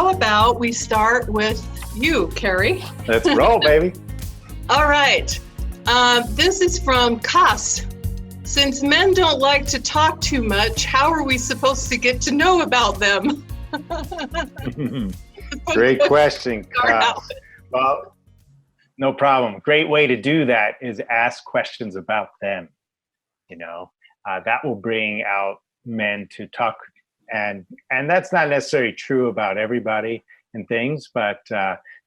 how about we start with you, Cary? Let's roll, baby. All right. This is from Cass. Since men don't like to talk too much, how are we supposed to get to know about them? Great question, Cass. Well, no problem. Great way to do that is ask questions about them. That will bring out men to talk. And that's not necessarily true about everybody and things, but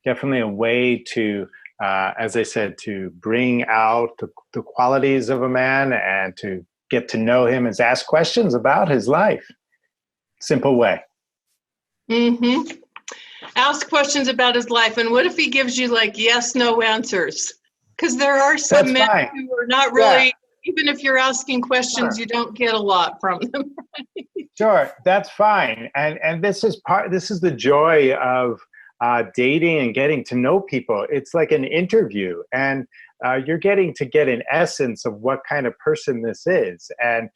definitely a way to, as I said, to bring out the qualities of a man and to get to know him is ask questions about his life. Simple way. Mm-hmm. Ask questions about his life. And what if he gives you like yes, no answers? Because there are some men who are not really, even if you're asking questions, you don't get a lot from them. Sure, that's fine. And this is the joy of dating and getting to know people. It's like an interview, and you're getting to get an essence of what kind of person this is, and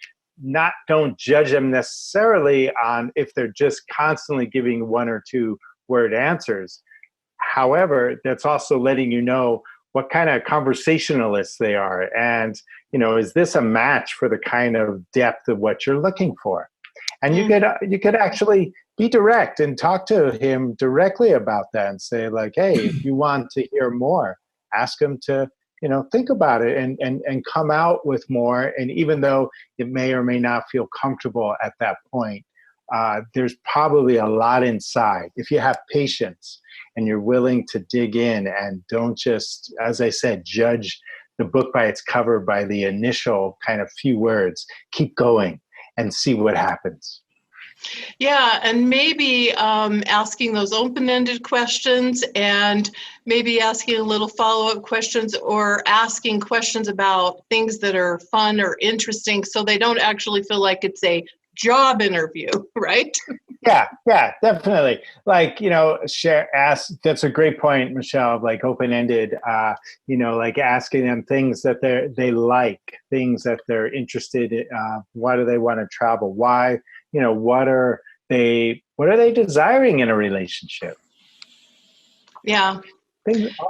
don't judge them necessarily on if they're just constantly giving one or two word answers. However, that's also letting you know what kind of conversationalists they are, and is this a match for the kind of depth of what you're looking for? And you could actually be direct and talk to him directly about that and say like, hey, if you want to hear more, ask him to, think about it and come out with more. And even though it may or may not feel comfortable at that point, there's probably a lot inside. If you have patience and you're willing to dig in and don't just, as I said, judge the book by its cover by the initial kind of few words, keep going and see what happens. Yeah, and maybe asking those open-ended questions and maybe asking a little follow-up questions or asking questions about things that are fun or interesting so they don't actually feel like it's a job interview, right? Yeah, definitely. Like, that's a great point, Michelle, of like open-ended, like asking them things that they like, things that they're interested in. Why do they want to travel? Why, what are they desiring in a relationship? Yeah.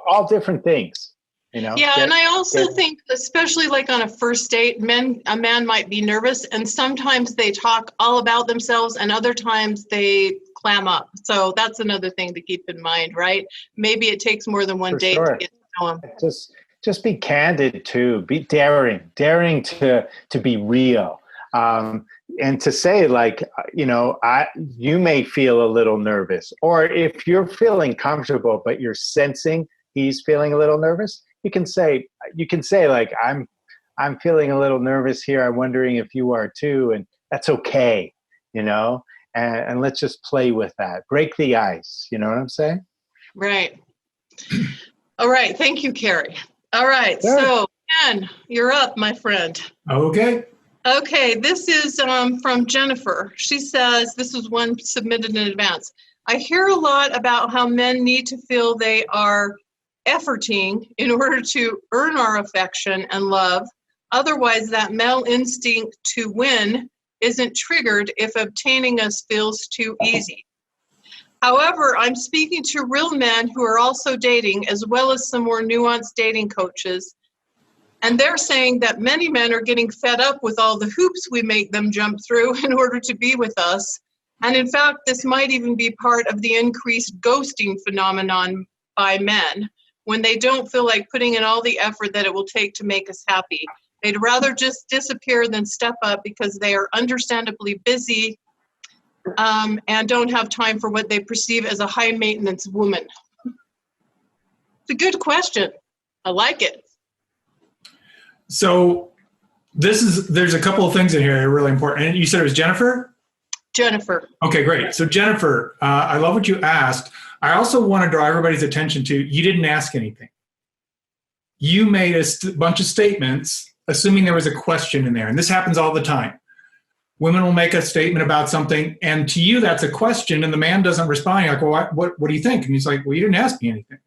All different things. Yeah, and I also think, especially like on a first date, a man might be nervous, and sometimes they talk all about themselves, and other times they clam up. So that's another thing to keep in mind, right? Maybe it takes more than one date to get to know him. Just be candid too. Be daring to be real, and to say like, you may feel a little nervous, or if you're feeling comfortable but you're sensing he's feeling a little nervous. You can say like, I'm feeling a little nervous here. I'm wondering if you are too. And that's okay, and let's just play with that. Break the ice. You know what I'm saying? Right. All right. Thank you, Cary. All right. Sure. So Ken, you're up, my friend. Okay. This is from Jennifer. She says, this was one submitted in advance. I hear a lot about how men need to feel they are efforting in order to earn our affection and love. Otherwise, that male instinct to win isn't triggered if obtaining us feels too easy. However, I'm speaking to real men who are also dating, as well as some more nuanced dating coaches, and they're saying that many men are getting fed up with all the hoops we make them jump through in order to be with us. And in fact, this might even be part of the increased ghosting phenomenon by men, when they don't feel like putting in all the effort that it will take to make us happy. They'd rather just disappear than step up because they are understandably busy and don't have time for what they perceive as a high-maintenance woman. It's a good question. I like it. So there's a couple of things in here that are really important. And you said it was Jennifer? Jennifer. Okay, great. So Jennifer, I love what you asked. I also want to draw everybody's attention to, you didn't ask anything. You made a bunch of statements assuming there was a question in there. And this happens all the time. Women will make a statement about something, and to you that's a question, and the man doesn't respond. You're like, well, what do you think? And he's like, well, you didn't ask me anything.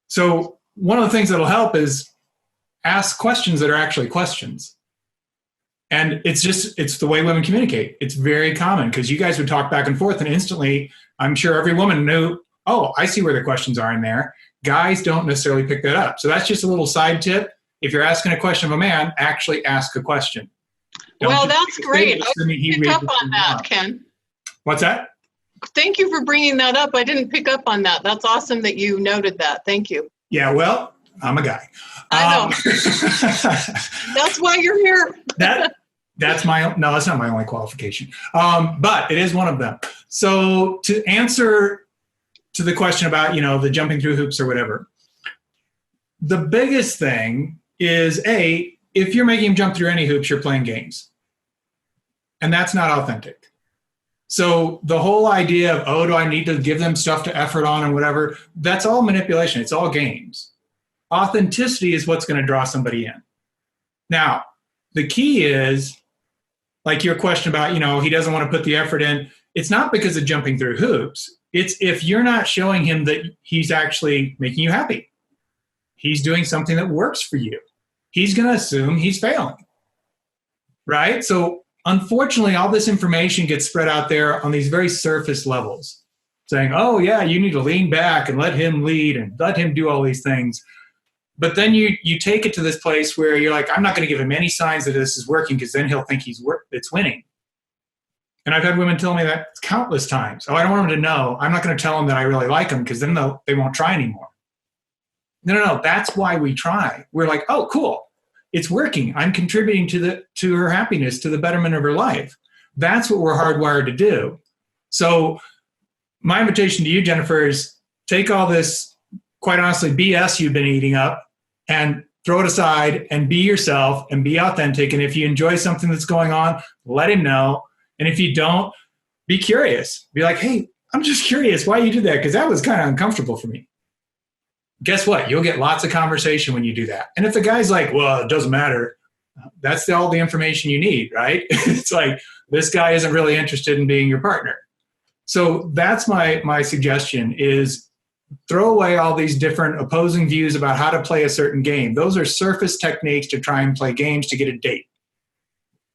So one of the things that'll help is ask questions that are actually questions. And it's the way women communicate. It's very common because you guys would talk back and forth and instantly, I'm sure every woman knew, oh, I see where the questions are in there. Guys don't necessarily pick that up. So that's just a little side tip. If you're asking a question of a man, actually ask a question. Well, that's great. I didn't pick up on that, Ken. What's that? Thank you for bringing that up. I didn't pick up on that. That's awesome that you noted that. Thank you. Yeah, well, I'm a guy. I know. That's why you're here. That's not my only qualification. But it is one of them. So to answer to the question about, the jumping through hoops or whatever, the biggest thing is if you're making him jump through any hoops, you're playing games. And that's not authentic. So the whole idea of, do I need to give them stuff to effort on and whatever, that's all manipulation. It's all games. Authenticity is what's going to draw somebody in. Now, the key is, like your question about, he doesn't want to put the effort in. It's not because of jumping through hoops. It's if you're not showing him that he's actually making you happy. He's doing something that works for you. He's going to assume he's failing. Right? So unfortunately, all this information gets spread out there on these very surface levels, saying, oh, yeah, you need to lean back and let him lead and let him do all these things. But then you take it to this place where you're like, I'm not going to give him any signs that this is working because then he'll think it's winning. And I've had women tell me that countless times. Oh, I don't want him to know. I'm not going to tell him that I really like him because then they won't try anymore. No. That's why we try. We're like, oh, cool. It's working. I'm contributing to her happiness, to the betterment of her life. That's what we're hardwired to do. So my invitation to you, Jennifer, is take all this, quite honestly, BS you've been eating up and throw it aside and be yourself and be authentic. And if you enjoy something that's going on, let him know. And if you don't, be curious. Be like, hey, I'm just curious why you did that because that was kind of uncomfortable for me. Guess what? You'll get lots of conversation when you do that. And if the guy's like, well, it doesn't matter, that's all the information you need, right? It's like, this guy isn't really interested in being your partner. So that's my suggestion is throw away all these different opposing views about how to play a certain game. Those are surface techniques to try and play games to get a date.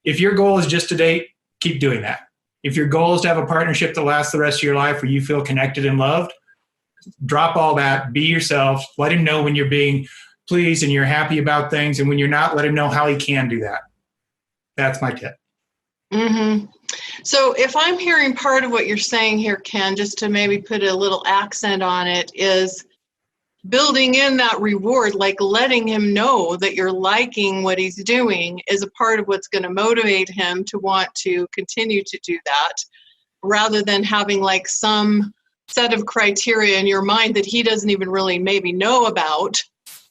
If your goal is just to date, keep doing that. If your goal is to have a partnership that lasts the rest of your life where you feel connected and loved, drop all that, be yourself, let him know when you're being pleased and you're happy about things, and when you're not, let him know how he can do that. That's my tip. Mm-hmm. So if I'm hearing part of what you're saying here, Ken, just to maybe put a little accent on it, is building in that reward, like letting him know that you're liking what he's doing is a part of what's going to motivate him to want to continue to do that, rather than having like some set of criteria in your mind that he doesn't even really maybe know about,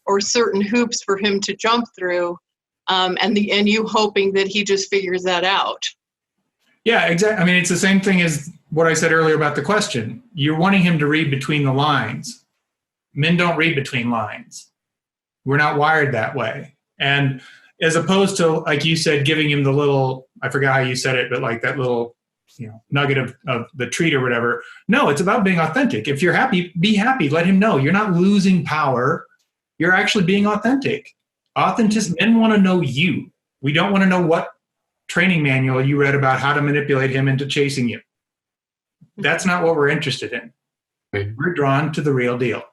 or certain hoops for him to jump through, and you hoping that he just figures that out. Yeah, exactly. I mean, it's the same thing as what I said earlier about the question. You're wanting him to read between the lines. Men don't read between lines. We're not wired that way. And as opposed to, like you said, giving him the little, I forgot how you said it, but like that little, nugget of the treat or whatever. No, it's about being authentic. If you're happy, be happy. Let him know. You're not losing power. You're actually being authentic. Men want to know you. We don't want to know what training manual you read about how to manipulate him into chasing you. That's not what we're interested in. We're drawn to the real deal.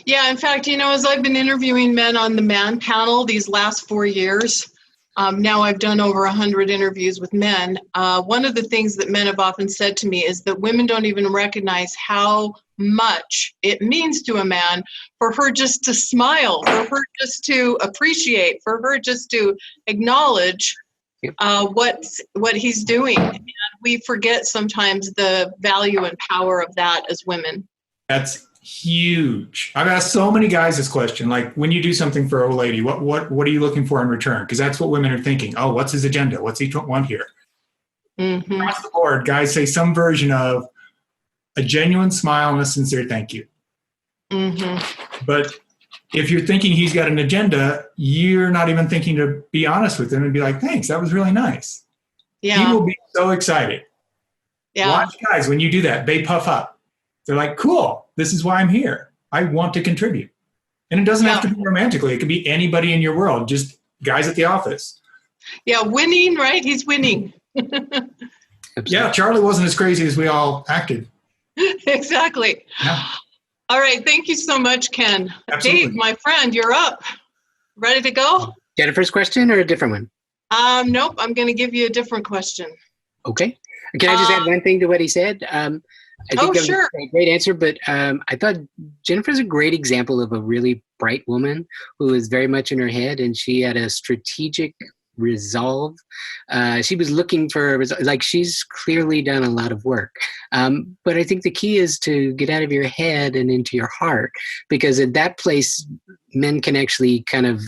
Yeah, in fact, as I've been interviewing men on the man panel these last 4 years, now I've done over 100 interviews with men. One of the things that men have often said to me is that women don't even recognize how much it means to a man for her just to smile, for her just to appreciate, for her just to acknowledge what he's doing. And we forget sometimes the value and power of that as women. That's huge. I've asked so many guys this question, like, when you do something for a lady, what are you looking for in return? Because that's what women are thinking. Oh, what's his agenda? What's he want here? Mm-hmm. Across the board, guys say some version of a genuine smile and a sincere thank you. Mm-hmm. But if you're thinking he's got an agenda, you're not even thinking to be honest with him and be like, thanks, that was really nice. Yeah. He will be so excited. Yeah. Watch guys, when you do that, they puff up. They're like, cool, this is why I'm here. I want to contribute. And it doesn't have to be romantically. It could be anybody in your world, just guys at the office. Yeah, winning, right? He's winning. Yeah, Charlie wasn't as crazy as we all acted. Exactly. Yeah. All right. Thank you so much, Ken. Absolutely. Dave, my friend, you're up. Ready to go? Jennifer's question or a different one? Nope. I'm going to give you a different question. Okay. Can I just add one thing to what he said? I think that was sure. a great answer, but I thought Jennifer's a great example of a really bright woman who is very much in her head, and she had a strategic resolve. She was looking for, like, she's clearly done a lot of work. But I think the key is to get out of your head and into your heart, because at that place, men can actually kind of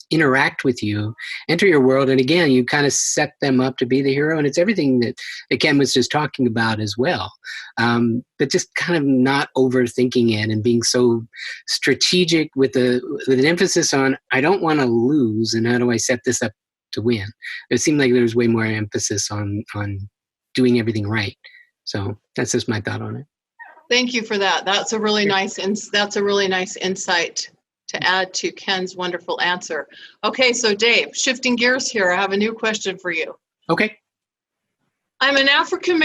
interact with you, enter your world, and again, you kind of set them up to be the hero, and it's everything that Ken was just talking about as well. But just kind of not overthinking it and being so strategic with an emphasis on, I don't want to lose, and how do I set this up to win? It seemed like there was way more emphasis on doing everything right. So that's just my thought on it. Thank you for that. That's a really nice insight to add to Ken's wonderful answer. Okay, so Dave, shifting gears here, I have a new question for you. Okay. I'm an African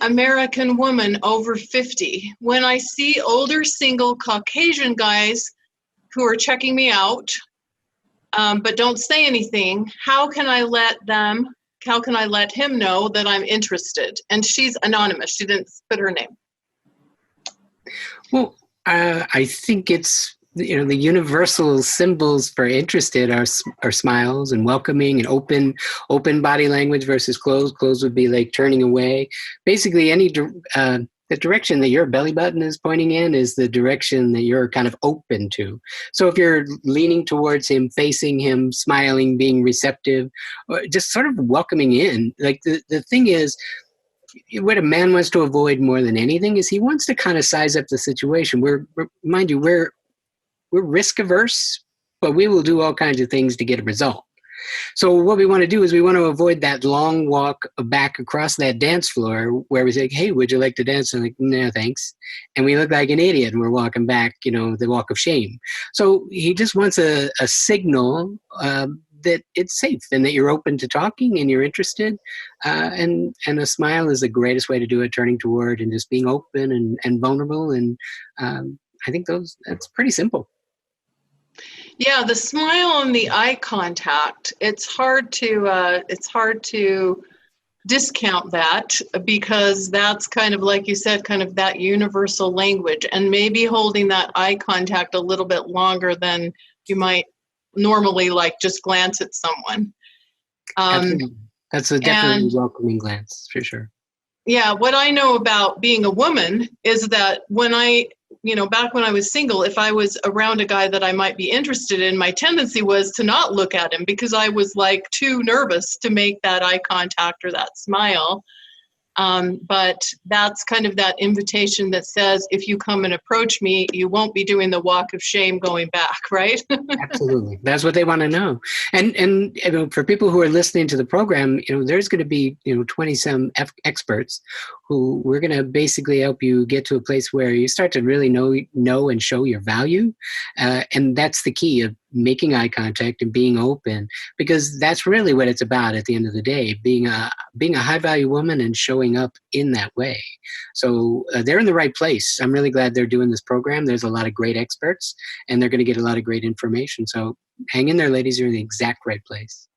American woman over 50. When I see older single Caucasian guys who are checking me out, but don't say anything, how can I let him know that I'm interested? And she's anonymous. She didn't put her name. Well, I think it's, the universal symbols for interested are smiles and welcoming and open body language versus closed. Closed would be like turning away. Basically, the direction that your belly button is pointing in is the direction that you're kind of open to. So if you're leaning towards him, facing him, smiling, being receptive, or just sort of welcoming in, like the thing is, what a man wants to avoid more than anything is he wants to kind of size up the situation. Mind you, we're risk averse, but we will do all kinds of things to get a result. So what we want to do is we want to avoid that long walk back across that dance floor where we say, hey, would you like to dance? And I'm like, no, thanks. And we look like an idiot and we're walking back, the walk of shame. So he just wants a signal that it's safe and that you're open to talking and you're interested. And a smile is the greatest way to do it, turning toward and just being open and vulnerable. And I think that's pretty simple. Yeah, the smile and the eye contact, it's hard to discount that, because that's kind of, like you said, kind of that universal language, and maybe holding that eye contact a little bit longer than you might normally, like just glance at someone. Absolutely. That's a definitely welcoming glance, for sure. Yeah, what I know about being a woman is that back when I was single, if I was around a guy that I might be interested in, my tendency was to not look at him because I was like too nervous to make that eye contact or that smile. But that's kind of that invitation that says, if you come and approach me, you won't be doing the walk of shame going back, right? Absolutely. That's what they want to know. And for people who are listening to the program, there's going to be 20 some experts who we're going to basically help you get to a place where you start to really know and show your value. And that's the key of making eye contact and being open, because that's really what it's about at the end of the day, being a high value woman and showing up in that way. So they're in the right place. I'm really glad they're doing this program. There's a lot of great experts and they're going to get a lot of great information. So hang in there, ladies. You're in the exact right place.